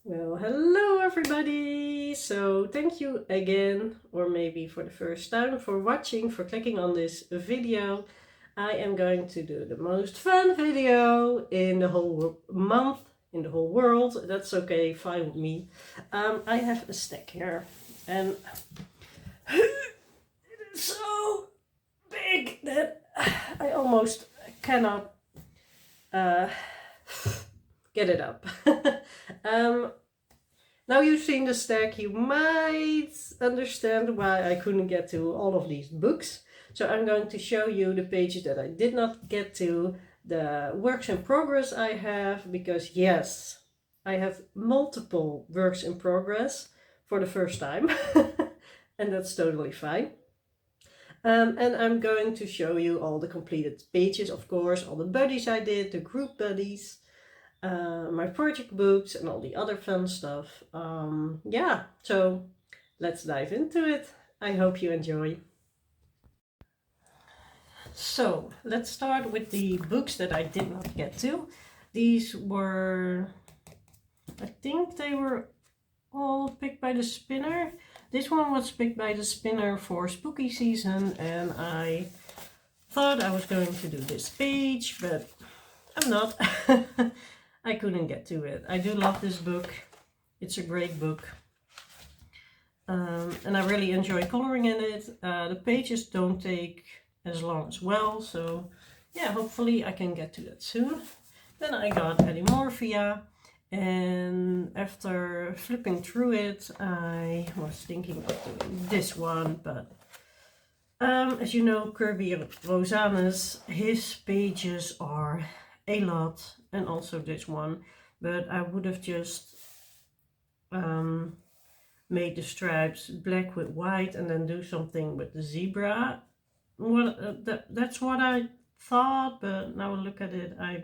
Well, hello everybody! So thank you again, or maybe for the first time, for watching, for clicking on this video. I am going to do the most fun video in the whole month, in the whole world. That's okay, fine with me. I have a stack here, and it is so big that I almost cannot get it up. Now you've seen the stack, you might understand why I couldn't get to all of these books. So I'm going to show you the pages that I did not get to, the works in progress I have, because yes, I have multiple works in progress for the first time, and that's totally fine. And I'm going to show you all the completed pages, of course, all the buddies I did, the group buddies, my project books and all the other fun stuff. Yeah, so let's dive into it. I hope you enjoy. So let's start with the books that I did not get to. These were, I think they were all picked by the spinner. This one was picked by the spinner for spooky season, and I thought I was going to do this page, but I'm not. I couldn't get to it. I do love this book. It's a great book. And I really enjoy coloring in it. The pages don't take as long as well. So yeah, hopefully I can get to that soon. Then I got Eddymorphia. And after flipping through it, I was thinking of doing this one. But as you know, Kirby Rosanes, his pages are a lot, and also this one, but I would have just made the stripes black with white and then do something with the zebra. That's what I thought, but now I look at it, I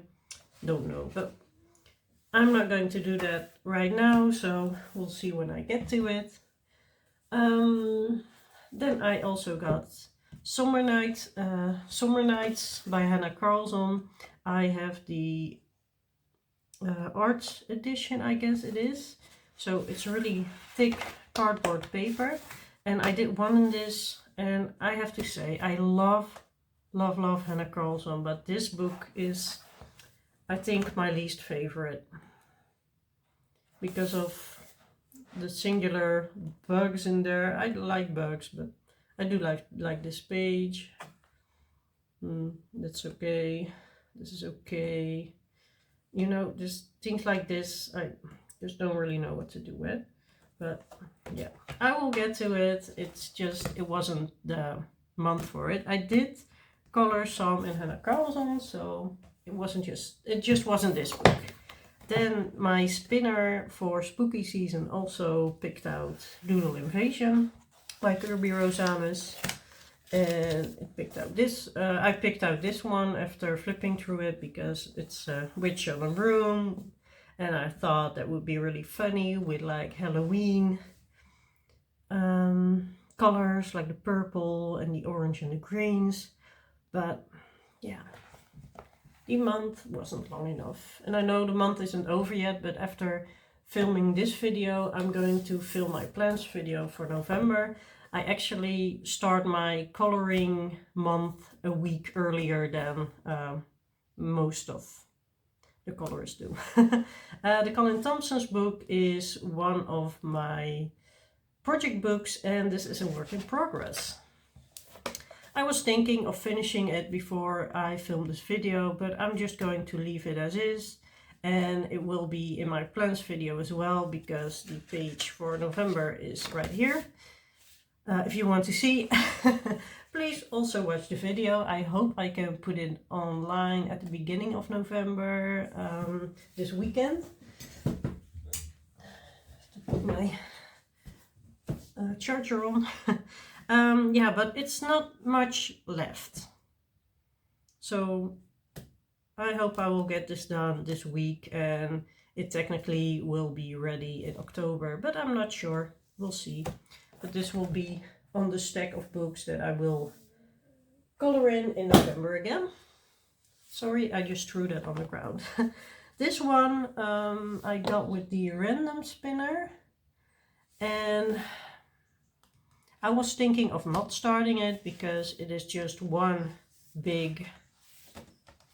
don't know. But I'm not going to do that right now, so we'll see when I get to it. Then I also got Summer Nights by Hanna Karlzon. I have the art edition, I guess it is. So it's really thick cardboard paper. And I did one in this, and I have to say, I love Hanna Karlzon, but this book is, I think, my least favorite. Because of the singular bugs in there. I like bugs, but I do like this page. That's okay. This is okay. You know, just things like this, I just don't really know what to do with. But yeah, I will get to it. It's just, it wasn't the month for it. I did color some in Hanna Karlzon, so it just wasn't this book. Then my spinner for spooky season also picked out Doodle Invasion by Kirby Rosanes. And it picked out this. I picked out this one after flipping through it because it's a witch on a broom, and I thought that would be really funny with like Halloween colors, like the purple and the orange and the greens. But yeah, the month wasn't long enough, and I know the month isn't over yet, but after filming this video, I'm going to film my plans video for November. I actually start my coloring month a week earlier than most of the colorists do. The Colin Thompson's book is one of my project books, and this is a work in progress. I was thinking of finishing it before I film this video, but I'm just going to leave it as is. And it will be in my plans video as well, because the page for November is right here. If you want to see, please also watch the video. I hope I can put it online at the beginning of November, this weekend. I have to put my charger on. Yeah, but it's not much left. So I hope I will get this done this week, and it technically will be ready in October, but I'm not sure. We'll see. But this will be on the stack of books that I will color in November again. Sorry, I just threw that on the ground. This one I got with the random spinner, and I was thinking of not starting it because it is just one big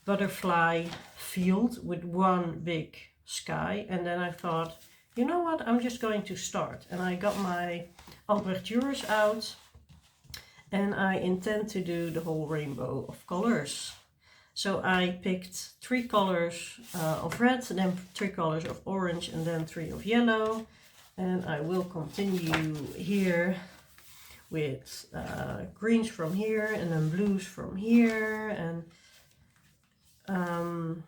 butterfly field with one big sky. And then I thought, you know what, I'm just going to start. And I got my ouvertures out, and I intend to do the whole rainbow of colors. So I picked 3 colors of red, and then 3 colors of orange, and then 3 of yellow. And I will continue here with greens from here, and then blues from here. And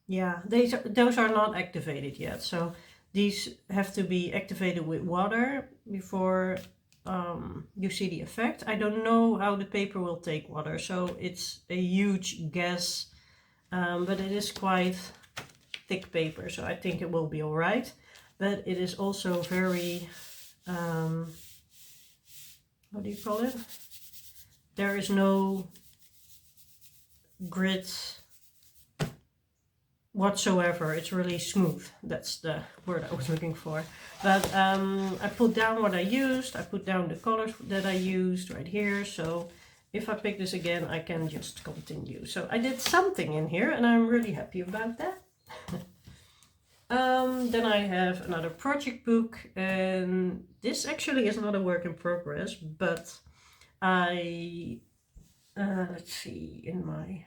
yeah, those are not activated yet. So these have to be activated with water before you see the effect. I don't know how the paper will take water, so it's a huge guess, but it is quite thick paper, so I think it will be all right. But it is also very, what do you call it? There is no grit whatsoever. It's really smooth. That's the word I was looking for. But I put down what I used. I put down the colors that I used right here. So if I pick this again, I can just continue. So I did something in here, and I'm really happy about that. Then I have another project book, and this actually is not a work in progress, but I let's see, in my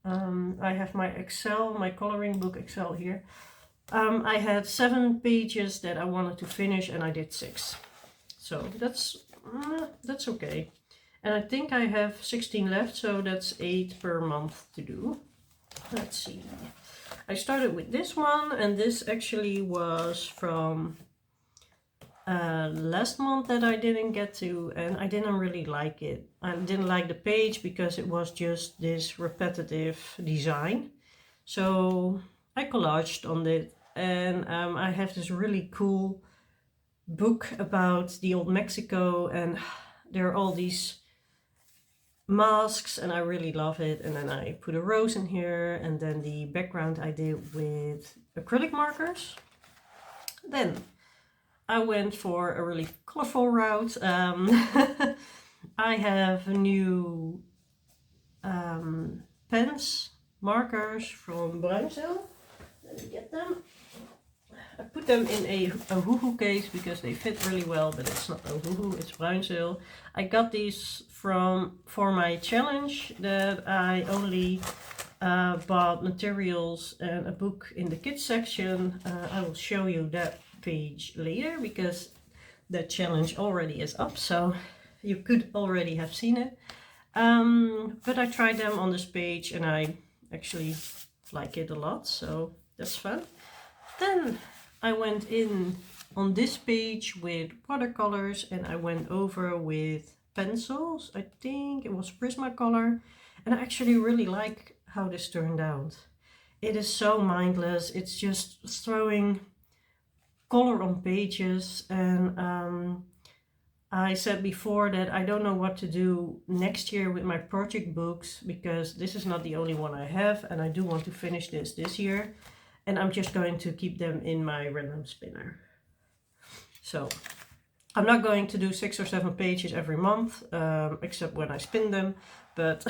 I have my Excel, my coloring book Excel here. I had 7 pages that I wanted to finish, and I did 6. So that's okay. And I think I have 16 left, so that's 8 per month to do. Let's see. I started with this one, and this actually was from last month that I didn't get to, and I didn't really like it. I didn't like the page because it was just this repetitive design. So I collaged on it, and I have this really cool book about the old Mexico, and there are all these masks, and I really love it. And then I put a rose in here, and then the background I did with acrylic markers. Then I went for a really colorful route. I have new pens, markers from Bruinzeel. Let me get them. I put them in a hoo-hoo case because they fit really well, but it's not a hoo-hoo, it's Bruinzeel. I got these for my challenge that I only bought materials and a book in the kids section. I will show you that page later because the challenge already is up, so you could already have seen it. But I tried them on this page, and I actually like it a lot, so that's fun. Then I went in on this page with watercolors, and I went over with pencils. I think it was Prismacolor, and I actually really like how this turned out. It is so mindless. It's just throwing color on pages, and I said before that I don't know what to do next year with my project books because this is not the only one I have, and I do want to finish this year, and I'm just going to keep them in my random spinner. So I'm not going to do 6 or 7 pages every month, except when I spin them, but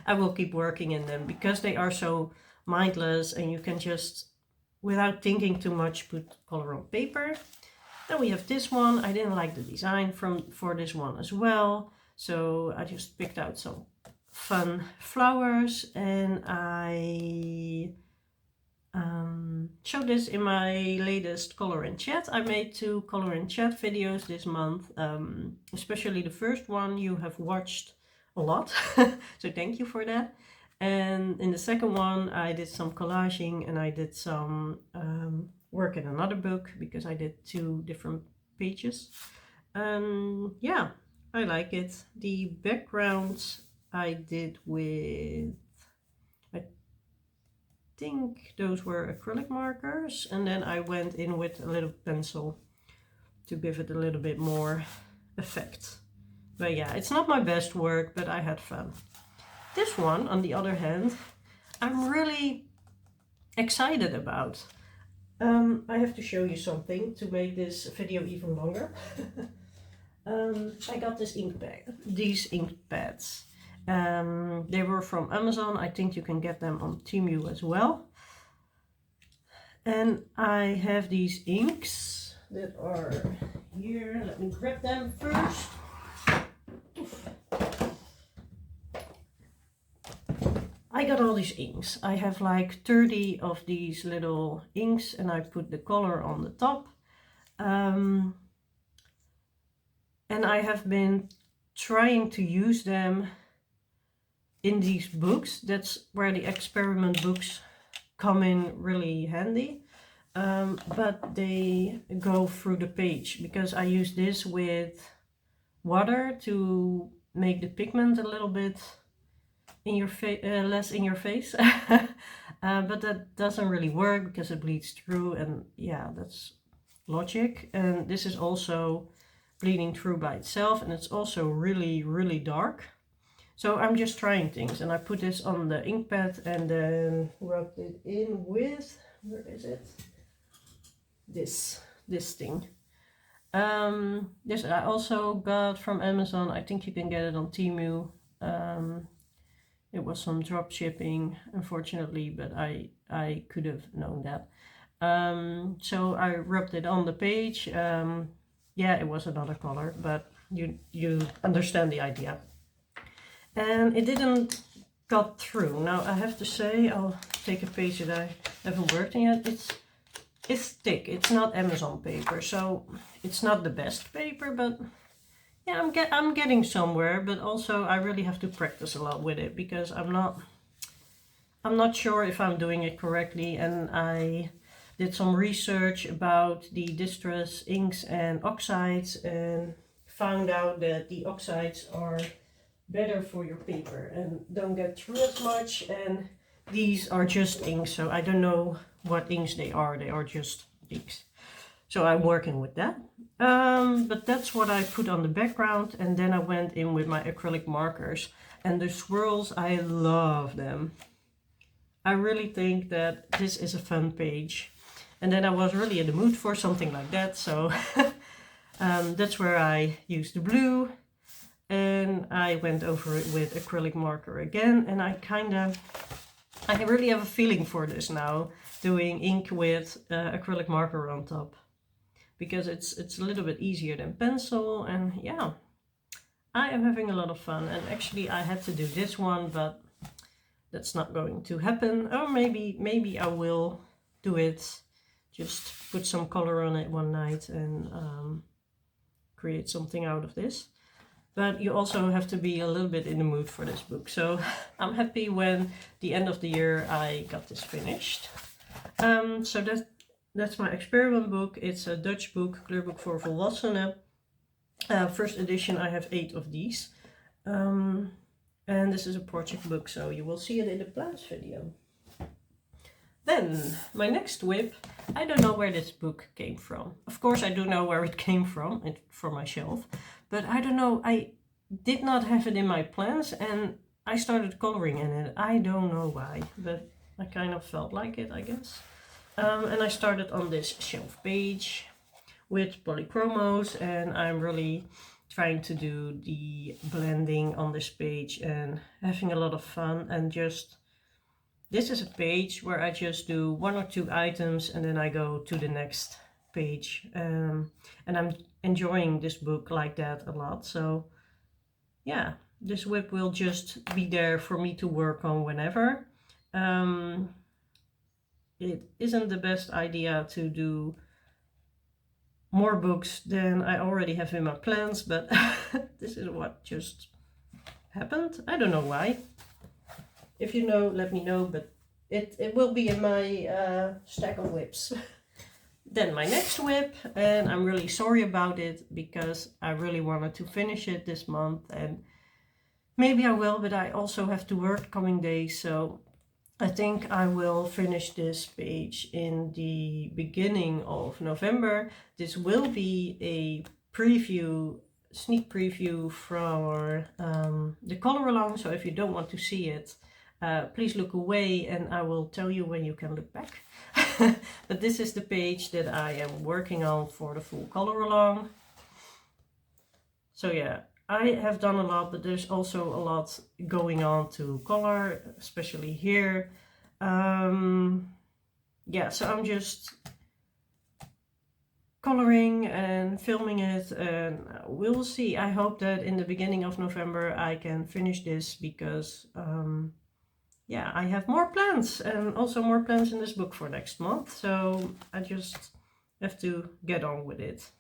I will keep working in them because they are so mindless, and you can just, without thinking too much, put color on paper. Then we have this one. I didn't like the design for this one as well, so I just picked out some fun flowers, and I showed this in my latest Color and Chat. I made 2 Color and Chat videos this month, especially the first one you have watched a lot, so thank you for that. And in the second one I did some collaging, and I did some work in another book because I did 2 different pages. Yeah, I like it. The backgrounds I did with, I think those were acrylic markers, and then I went in with a little pencil to give it a little bit more effect. But yeah, it's not my best work, but I had fun. This one, on the other hand, I'm really excited about. I have to show you something to make this video even longer. I got these ink pads. They were from Amazon. I think you can get them on Temu as well. And I have these inks that are here. Let me grab them first. Oof. I got all these inks. I have like 30 of these little inks and I put the color on the top. And I have been trying to use them in these books. That's where the experiment books come in really handy. But they go through the page because I use this with water to make the pigment a little bit in your face, less in your face. But that doesn't really work because it bleeds through, and yeah, that's logic. And this is also bleeding through by itself, and it's also really dark. So I'm just trying things, and I put this on the ink pad and then rubbed it in with, where is it? This thing. This I also got from Amazon. I think you can get it on Temu. It was some drop shipping, unfortunately, but I could have known that. So I rubbed it on the page. Yeah, it was another color, but you understand the idea. And it didn't got through. Now I have to say, I'll take a page that I haven't worked in yet. It's thick. It's not Amazon paper, so it's not the best paper, but yeah, I'm getting somewhere. But also I really have to practice a lot with it because I'm not sure if I'm doing it correctly. And I did some research about the distress inks and oxides and found out that the oxides are better for your paper and don't get through as much, and these are just inks, so I don't know what inks they are just inks. So I'm working with that. But that's what I put on the background, and then I went in with my acrylic markers, and the swirls, I love them. I really think that this is a fun page, and then I was really in the mood for something like that, so that's where I used the blue. And I went over it with acrylic marker again, and I really have a feeling for this now, doing ink with acrylic marker on top, because it's a little bit easier than pencil. And yeah, I am having a lot of fun. And actually I had to do this one, but that's not going to happen. Or maybe I will do it, just put some color on it one night and create something out of this. But you also have to be a little bit in the mood for this book. So I'm happy when the end of the year I got this finished. So that's my experiment book. It's a Dutch book, kleurboek voor volwassenen. First edition, I have 8 of these. And this is a project book, so you will see it in the plans video. Then, my next whip, I don't know where this book came from. Of course I do know where it came from, from my shelf. But I don't know, I did not have it in my plans and I started coloring in it. I don't know why, but I kind of felt like it, I guess. And I started on this shelf page with polychromos, and I'm really trying to do the blending on this page and having a lot of fun. And just, this is a page where I just do 1 or 2 items and then I go to the next page. And I'm enjoying this book like that a lot. So yeah, this whip will just be there for me to work on whenever. It isn't the best idea to do more books than I already have in my plans, but this is what just happened. I don't know why. If you know, let me know, but it will be in my stack of whips. Then my next whip, and I'm really sorry about it because I really wanted to finish it this month, and maybe I will, but I also have to work coming days, so I think I will finish this page in the beginning of November. This will be a preview, sneak preview for the color along, so if you don't want to see it, please look away and I will tell you when you can look back. But this is the page that I am working on for the full color along. So yeah, I have done a lot, but there's also a lot going on to color, especially here. Yeah, so I'm just coloring and filming it, and we'll see. I hope that in the beginning of November I can finish this, because yeah, I have more plans, and also more plans in this book for next month, so I just have to get on with it.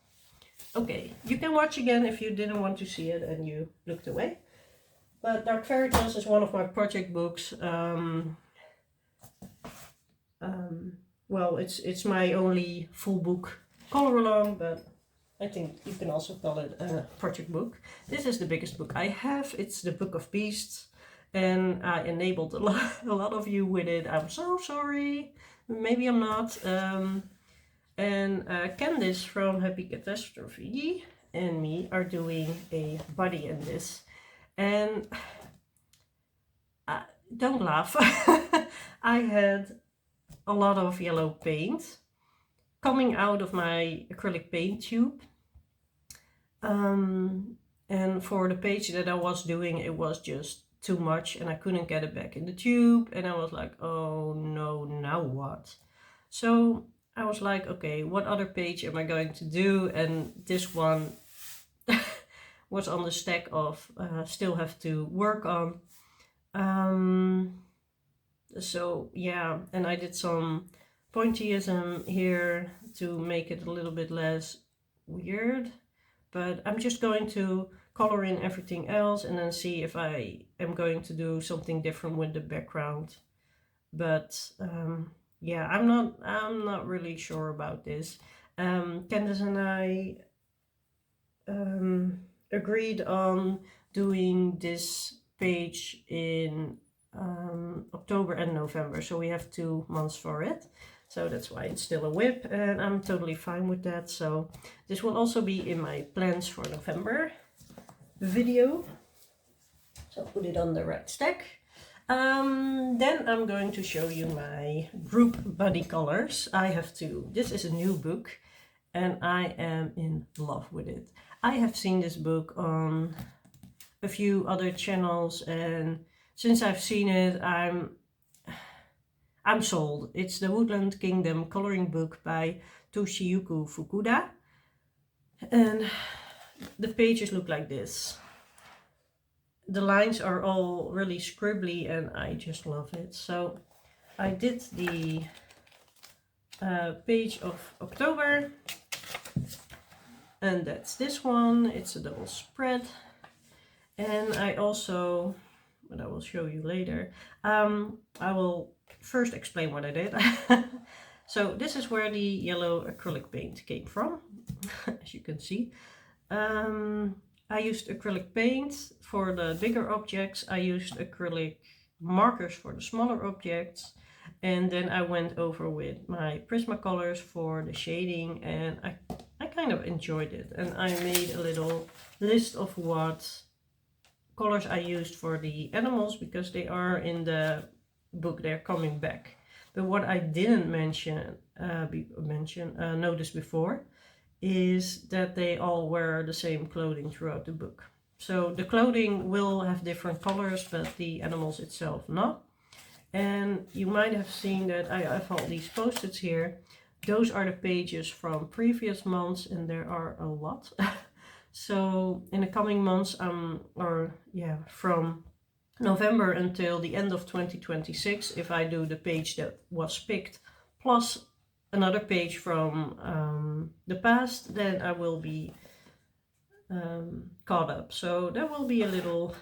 Okay, you can watch again if you didn't want to see it and you looked away. But Dark Fairy Tales is one of my project books. Well, it's my only full book color along, but I think you can also call it a project book. This is the biggest book I have. It's the Book of Beasts, and I enabled a lot of you with it. I'm so sorry. Maybe I'm not. And Candice from Happy Catastrophe and me are doing a buddy in this. And don't laugh. I had a lot of yellow paint coming out of my acrylic paint tube. And for the page that I was doing, it was just too much and I couldn't get it back in the tube. And I was like, oh no, now what? So I was like, okay, what other page am I going to do? And this one was on the stack of still have to work on. So yeah, and I did some pointillism here to make it a little bit less weird. But I'm just going to color in everything else and then see if I am going to do something different with the background. But yeah, I'm not really sure about this. Candice and I agreed on doing this page in October and November, so we have 2 months for it. So that's why it's still a whip, and I'm totally fine with that. So this will also be in my plans for November video. So I'll put it on the right stack. Then I'm going to show you my group buddy colors. I have 2. This is a new book and I am in love with it. I have seen this book on a few other channels, and since I've seen it, I'm sold. It's the Woodland Kingdom coloring book by Toshiyuki Fukuda. And the pages look like this. The lines are all really scribbly and I just love it. So I did the page of October, and that's this one. It's a double spread. And I also, but I will show you later, I will first explain what I did. So this is where the yellow acrylic paint came from, as you can see. I used acrylic paint for the bigger objects. I used acrylic markers for the smaller objects. And then I went over with my Prismacolors for the shading, and I kind of enjoyed it. And I made a little list of what colors I used for the animals, because they are in the book, they're coming back. But what I didn't notice before is that they all wear the same clothing throughout the book. So the clothing will have different colors, but the animals itself not. And you might have seen that I have all these post-its here. Those are the pages from previous months, and there are a lot. So in the coming months, from November until the end of 2026, if I do the page that was picked plus another page from the past, then I will be caught up. So that will be a little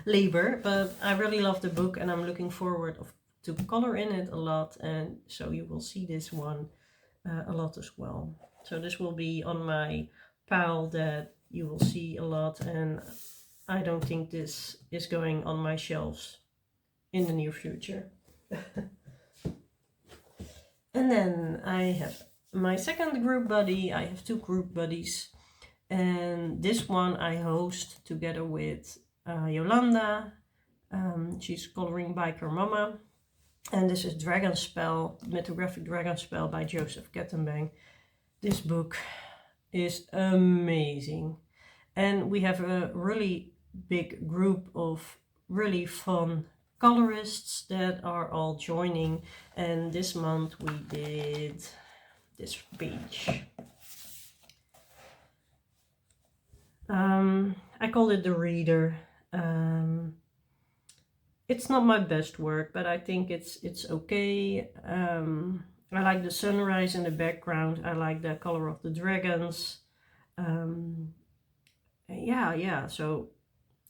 labor, but I really love the book and I'm looking forward to color in it a lot, and so you will see this one a lot as well. So this will be on my pile that you will see a lot, and I don't think this is going on my shelves in the near future. And then I have my second group buddy. I have 2 group buddies, and this one I host together with Yolanda. She's coloring by her mama. And this is Dragon Spell, Mythographic Dragon Spell by Joseph Kettenbang. This book is amazing. And we have a really big group of really fun colorists that are all joining. And this month we did this page. I called it The Reader. It's not my best work, but I think it's okay. I like the sunrise in the background. I like the color of the dragons. Yeah, so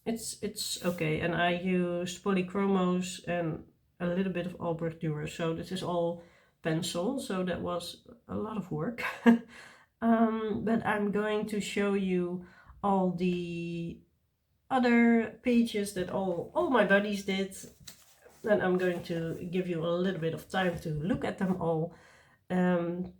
it's okay. And I used polychromos and a little bit of Albrecht Dürer. So this is all pencil, so that was a lot of work. But I'm going to show you all the other pages that all my buddies did, and I'm going to give you a little bit of time to look at them all. There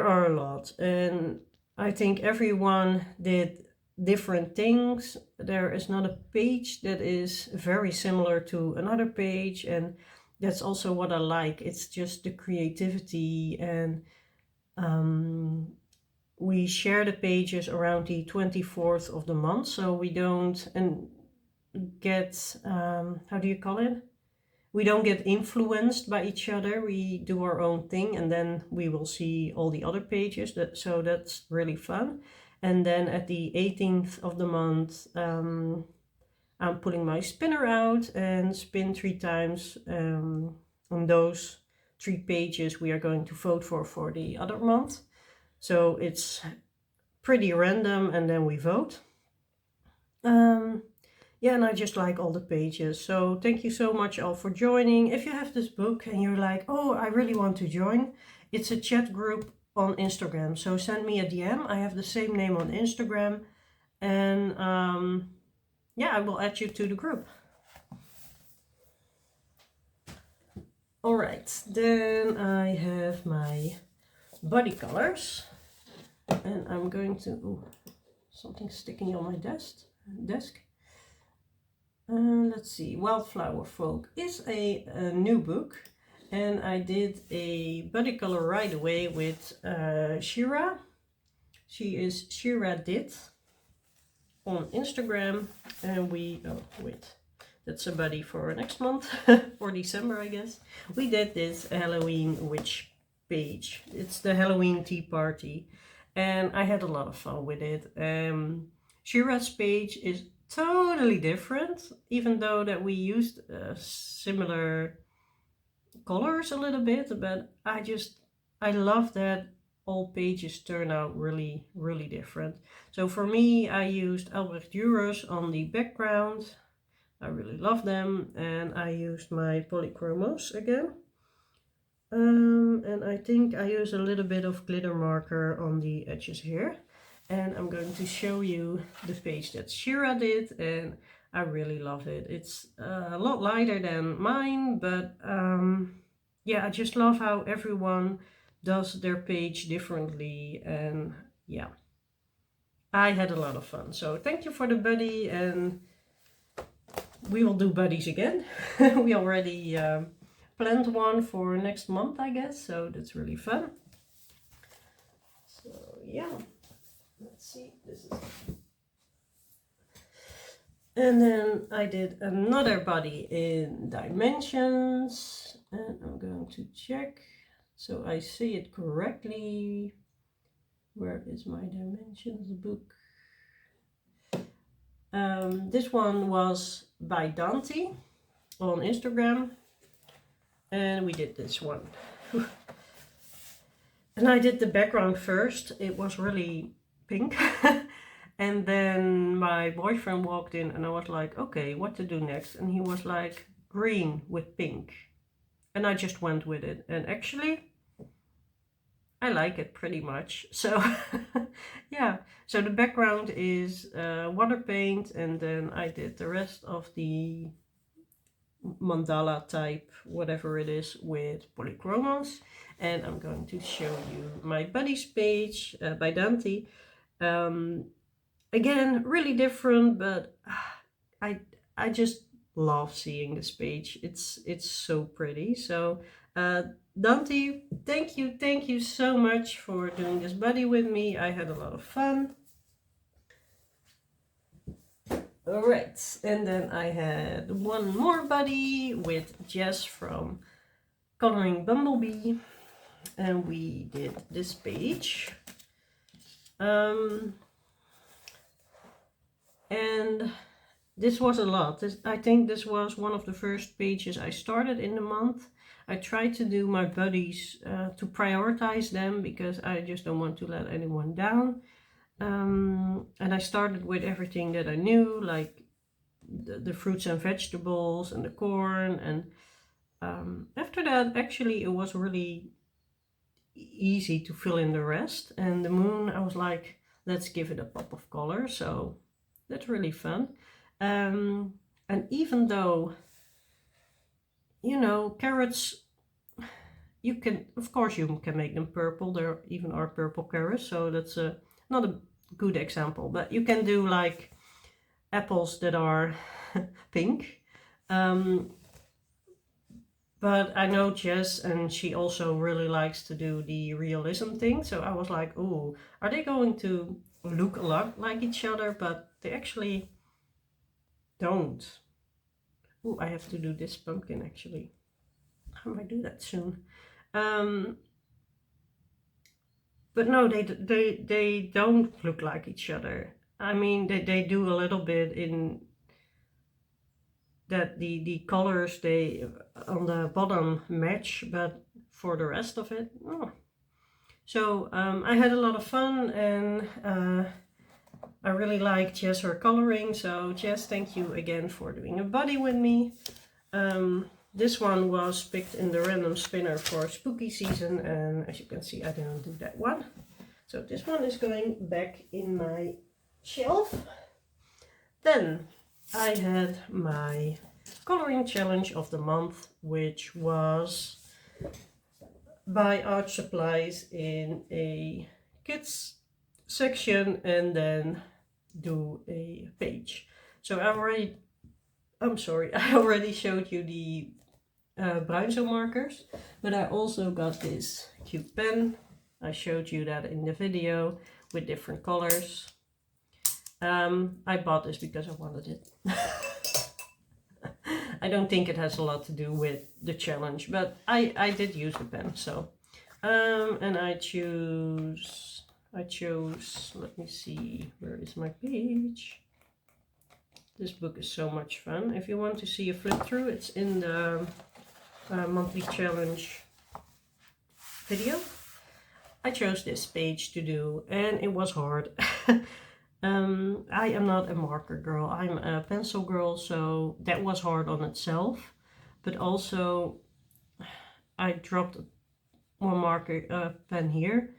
are a lot, and I think everyone did different things. There is not a page that is very similar to another page, and that's also what I like. It's just the creativity, and we share the pages around the 24th of the month, so we don't get, how do you call it? We don't get influenced by each other. We do our own thing, and then we will see all the other pages. So that's really fun. And then at the 18th of the month, I'm pulling my spinner out and spin 3 times. On those 3 pages we are going to vote for the other month. So it's pretty random, and then we vote. Yeah, and I just like all the pages. So thank you so much all for joining. If you have this book and you're like, oh, I really want to join, it's a chat group on Instagram. So send me a DM. I have the same name on Instagram. And yeah, I will add you to the group. All right, then I have my body colors. And I'm going to, ooh, something sticking on my desk. Let's see, Wildflower Folk is a new book, and I did a body color right away with Shira. She is Shira Dit on Instagram, and we, oh wait, that's a buddy for next month, for December I guess. We did this Halloween witch page. It's the Halloween tea party, and I had a lot of fun with it. Shira's page is totally different, even though that we used similar colors a little bit, but I love that all pages turn out really, really different. So for me, I used Albrecht Dürer's on the background. I really love them, and I used my polychromos again. And I think I use a little bit of glitter marker on the edges here. And I'm going to show you the page that Shira did, and I really love it. It's a lot lighter than mine, but yeah, I just love how everyone does their page differently, and yeah, I had a lot of fun. So thank you for the buddy, and we will do buddies again. We already planned one for next month, I guess, so that's really fun. So yeah. Let's see, this is, and then I did another body in dimensions, and I'm going to check so I see it correctly. Where is my dimensions book? This one was by Dante on Instagram, and we did this one. And I did the background first. It was really pink. And then my boyfriend walked in, and I was like, okay, what to do next? And he was like, green with pink. And I just went with it. And actually, I like it pretty much. So yeah, so the background is water paint, and then I did the rest of the mandala type, whatever it is, with polychromos. And I'm going to show you my buddies page by Dante. Again, really different, but I just love seeing this page. It's so pretty. So Dante, thank you so much for doing this buddy with me. I had a lot of fun. Alright, and then I had one more buddy with Jess from Coloring Bumblebee, and we did this page. And this was a lot. I think this was one of the first pages I started in the month. I tried to do my buddies to prioritize them because I just don't want to let anyone down. And I started with everything that I knew, like the fruits and vegetables and the corn. And after that, actually, it was really easy to fill in the rest. And the moon, I was like, let's give it a pop of color. So that's really fun. And even though, you know, carrots, you can, of course, you can make them purple. There even are purple carrots, so that's not a good example. But you can do like apples that are pink. But I know Jess, and she also really likes to do the realism thing. So I was like, oh, are they going to look a lot like each other? But they actually don't. Oh, I have to do this pumpkin actually. I might do that soon. But no, they don't look like each other. I mean, they do a little bit in that the colors they on the bottom match, but for the rest of it, oh. So I had a lot of fun, and I really like Jess her coloring. So Jess, thank you again for doing a buddy with me. This one was picked in the random spinner for spooky season, and as you can see, I didn't do that one. So this one is going back in my shelf. Then I had my coloring challenge of the month, which was buy art supplies in a kids section and then do a page. So I already showed you the Bruinzo markers, but I also got this cute pen. I showed you that in the video with different colors. I bought this because I wanted it. I don't think it has a lot to do with the challenge, but I did use the pen. So and I chose, let me see, where is my page? This book is so much fun. If you want to see a flip through, it's in the monthly challenge video. I chose this page to do, and it was hard. I am not a marker girl, I'm a pencil girl, so that was hard on itself. But also, I dropped one marker pen here,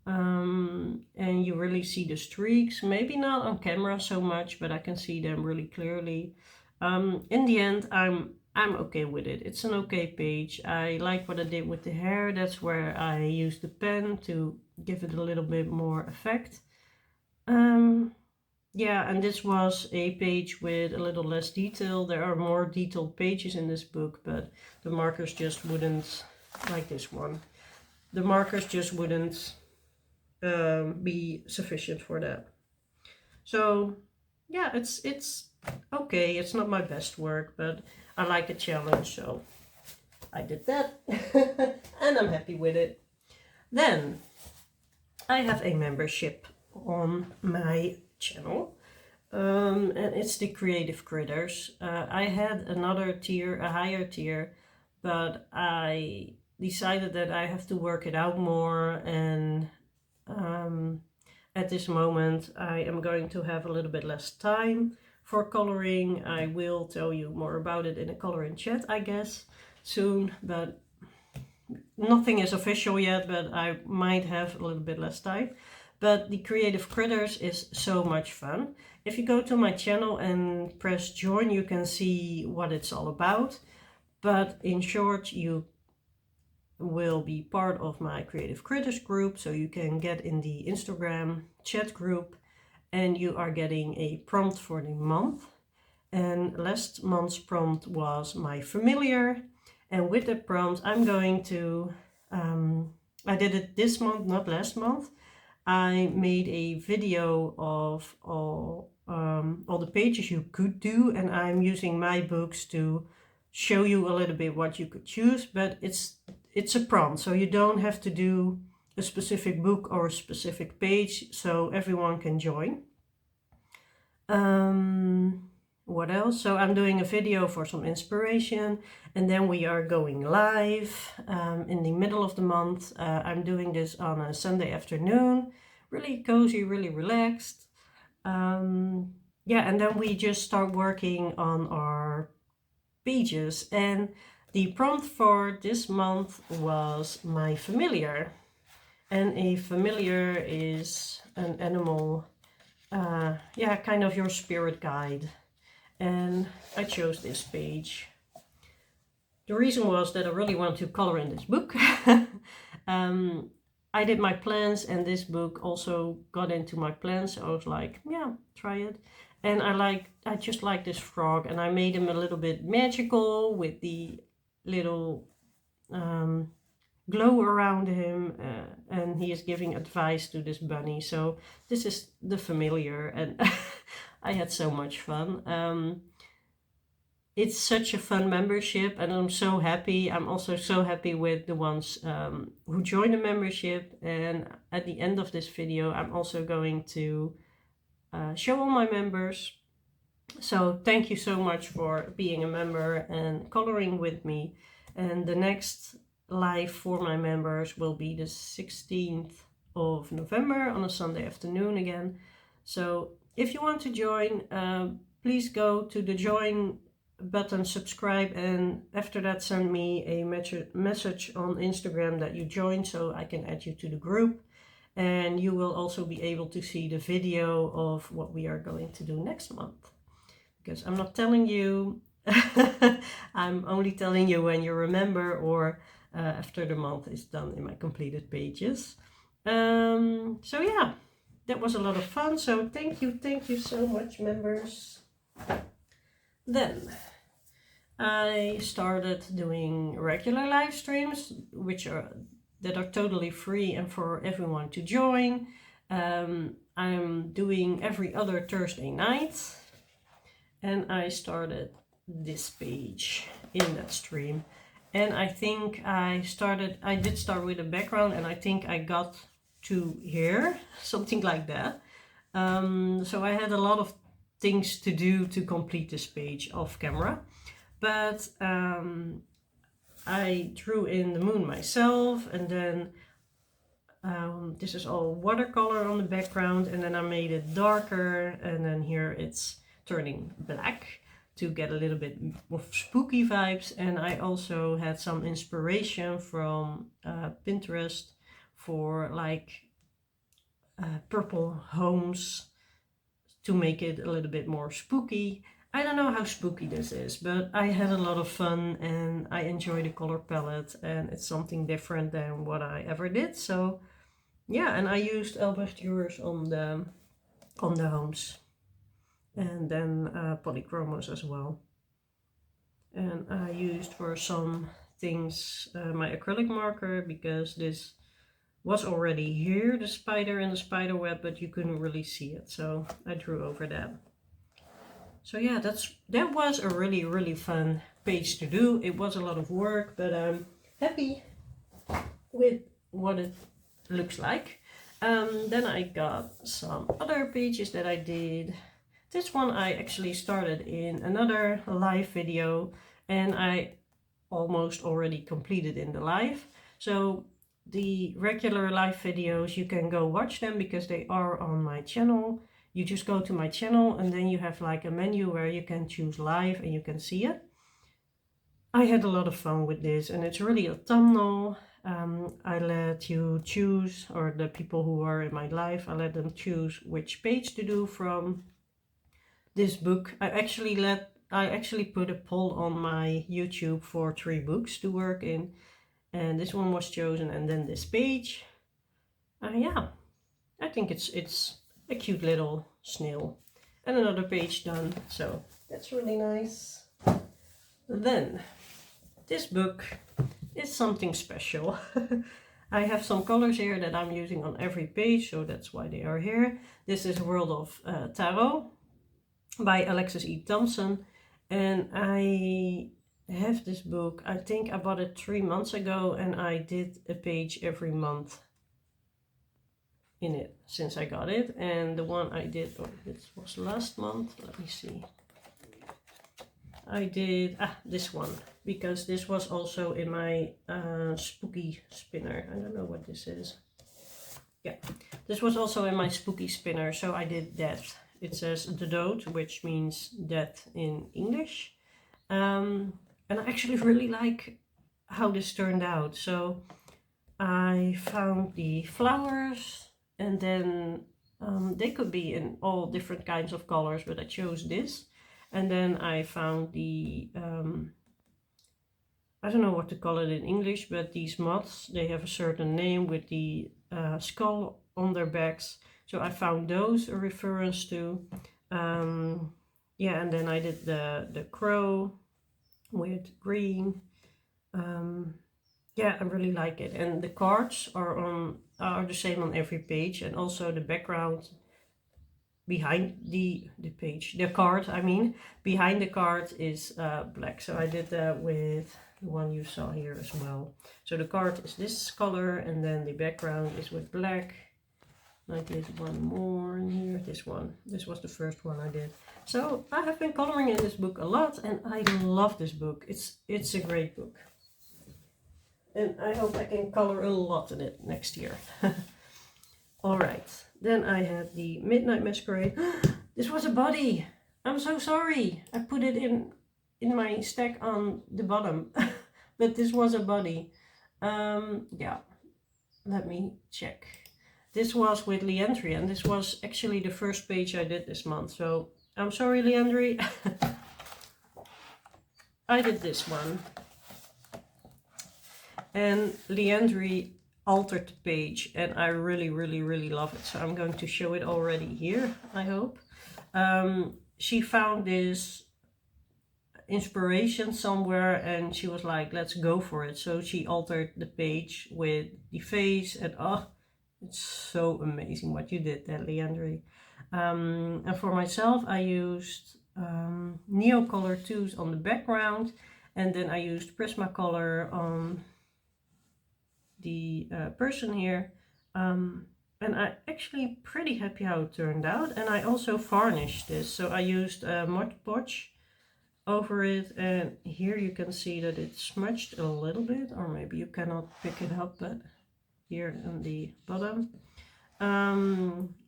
and you really see the streaks. Maybe not on camera so much, but I can see them really clearly. In the end, I'm okay with it. It's an okay page. I like what I did with the hair. That's where I used the pen to give it a little bit more effect. Yeah, and this was a page with a little less detail. There are more detailed pages in this book, but the markers just wouldn't, like this one, the markers just wouldn't be sufficient for that. So yeah, it's okay. It's not my best work, but I like a challenge, so I did that. And I'm happy with it. Then I have a membership on my channel, and it's the Creative Critters. I had another tier, a higher tier, but I decided that I have to work it out more, and at this moment I am going to have a little bit less time for coloring. I will tell you more about it in a coloring chat, I guess, soon, but nothing is official yet, but I might have a little bit less time. But the Creative Critters is so much fun. If you go to my channel and press join, you can see what it's all about. But in short, you will be part of my Creative Critters group, so you can get in the Instagram chat group, and you are getting a prompt for the month. And last month's prompt was my familiar. And with the prompt, I'm going to, I did it this month, not last month. I made a video of all the pages you could do, and I'm using my books to show you a little bit what you could choose, but it's a prompt, so you don't have to do a specific book or a specific page, so everyone can join. What else? So I'm doing a video for some inspiration, and then we are going live in the middle of the month. I'm doing this on a Sunday afternoon, really cozy, really relaxed. Yeah, and then we just start working on our pages. And the prompt for this month was my familiar. And a familiar is an animal, yeah, kind of your spirit guide. And I chose this page. The reason was that I really want to color in this book. I did my plans, and this book also got into my plans, so I was like, yeah, try it. And I just like this frog, and I made him a little bit magical with the little glow around him, and he is giving advice to this bunny. So this is the familiar, and I had so much fun. It's such a fun membership, and I'm so happy. I'm also so happy with the ones who join the membership. And at the end of this video, I'm also going to show all my members. So thank you so much for being a member and coloring with me. And the next live for my members will be the 16th of November on a Sunday afternoon again. So if you want to join, please go to the join button, subscribe, and after that send me a message on Instagram that you joined, so I can add you to the group. And you will also be able to see the video of what we are going to do next month, because I'm not telling you. I'm only telling you when you remember, or after the month is done in my completed pages. So yeah, that was a lot of fun. So thank you so much, members. Then I started doing regular live streams, that are totally free and for everyone to join. I'm doing every other Thursday night, and I started this page in that stream. And I think I did start with a background, and I think I got to here, something like that. So I had a lot of things to do to complete this page off camera, but I drew in the moon myself, and then this is all watercolor on the background, and then I made it darker, and then here it's turning black to get a little bit of spooky vibes. And I also had some inspiration from Pinterest for like purple homes to make it a little bit more spooky. I don't know how spooky this is, but I had a lot of fun, and I enjoy the color palette, and it's something different than what I ever did. So yeah, and I used Albrecht Dürer's on the homes, and then polychromos as well. And I used for some things my acrylic marker, because this was already here, the spider and the spider web, but you couldn't really see it, so I drew over that. So yeah, that was a really fun page to do. It was a lot of work, but I'm happy with what it looks like. Then I got some other pages that I did. This one I actually started in another live video, and I almost already completed in the live. So the regular live videos, you can go watch them because they are on my channel. You just go to my channel, and then you have like a menu where you can choose live and you can see it. I had a lot of fun with this, and it's really autumnal. I let you choose, or the people who are in my live, I let them choose which page to do from this book. I actually put a poll on my YouTube for 3 books to work in, and this one was chosen, and then this page. Yeah, I think it's a cute little snail, and another page done. So That's really nice. Then, this book is something special. I have some colors here that I'm using on every page, so that's why they are here. This is World of Tarot by Alexis E. Thompson, and I have this book. I think I bought it 3 months ago, and I did a page every month in it since I got it. And the one I did, oh, this was last month, let me see. I did this one, because this was also in my spooky spinner. I don't know what this is. Yeah, this was also in my spooky spinner, so I did that. It says the Dood, which means death in English. And I actually really like how this turned out. So I found the flowers, and then they could be in all different kinds of colors, but I chose this. And then I found the, I don't know what to call it in English, but these moths, they have a certain name with the skull on their backs. So I found those a reference to. Yeah, and then I did the crow with green. Yeah, I really like it. And the cards are the same on every page, and also the background behind the card, I mean, behind the card is black. So I did that with the one you saw here as well. So the card is this color, and then the background is with black. I did one more in here, this one. This was the first one I did. So I have been coloring in this book a lot, and I love this book. It's a great book. And I hope I can color a lot in it next year. Alright, then I had the Midnight Masquerade. This was a body. I'm so sorry. I put it in my stack on the bottom. But this was a body. Yeah, let me check. This was with Leandry, and this was actually the first page I did this month. So I'm sorry, Leandry. I did this one. And Leandry altered the page, and I really, really, really love it. So I'm going to show it already here, I hope. She found this inspiration somewhere, and she was like, let's go for it. So she altered the page with the face, and oh, it's so amazing what you did there, Leandry. And for myself, I used Neocolor 2s on the background, and then I used Prismacolor on the person here, and I'm actually pretty happy how it turned out. And I also varnished this, so I used Mod Podge over it, and here you can see that it's smudged a little bit, or maybe you cannot pick it up, but here on the bottom.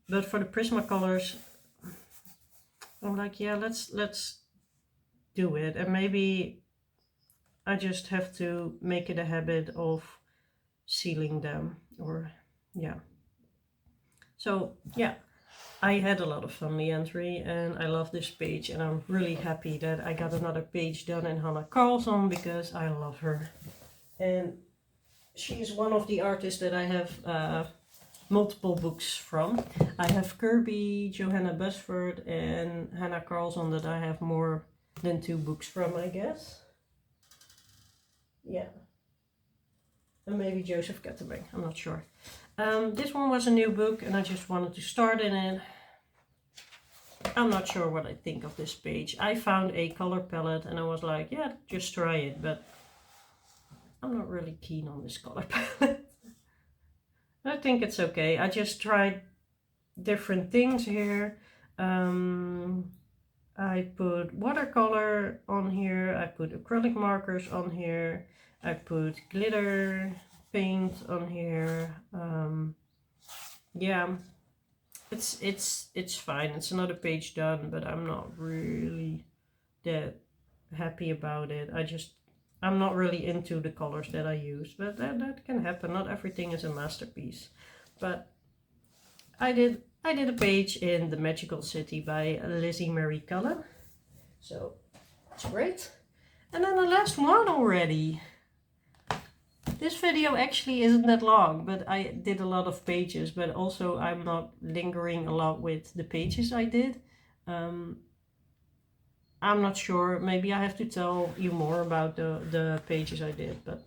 But for the Prismacolors, I'm like, yeah, let's do it, and maybe I just have to make it a habit of sealing them, or yeah. So yeah, I had a lot of fun, Leandry, and I love this page, and I'm really happy that I got another page done in Hanna Karlzon, because I love her, and she's one of the artists that I have multiple books from. I have Kirby, Johanna Busford, and Hanna Karlzon that I have more than 2 books from, I guess. Yeah. And maybe Joseph Ketterbeck, I'm not sure. This one was a new book, and I just wanted to start in it. I'm not sure what I think of this page. I found a color palette, and I was like, yeah, just try it, but I'm not really keen on this color palette. I think it's okay. I just tried different things here. I put watercolor on here, I put acrylic markers on here, I put glitter paint on here. Yeah, it's fine. It's another page done, but I'm not really that happy about it. I'm not really into the colors that I use, but that can happen. Not everything is a masterpiece. But I did a page in The Magical City by Lizzie Marie Cullen. So it's great. And then the last one already. This video actually isn't that long, but I did a lot of pages, but also I'm not lingering a lot with the pages I did. I'm not sure. Maybe I have to tell you more about the pages I did, but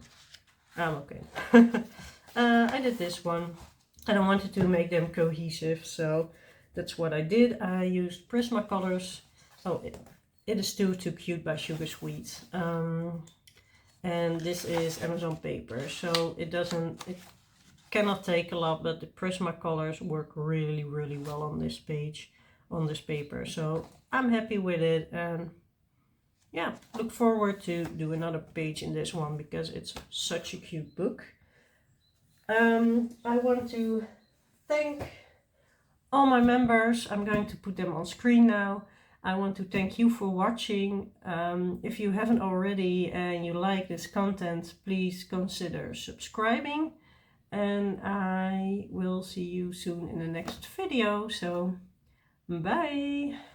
I'm okay. I did this one, and I wanted to make them cohesive, so that's what I did. I used Prismacolors. Oh, it is Too Cute by Sugar Sweet. And this is Amazon paper, so it cannot take a lot, but the Prismacolors work really, really well on this page, on this paper. So I'm happy with it, and yeah, look forward to do another page in this one because it's such a cute book. I want to thank all my members. I'm going to put them on screen now. I want to thank you for watching. If you haven't already and you like this content, please consider subscribing. And I will see you soon in the next video. So, bye!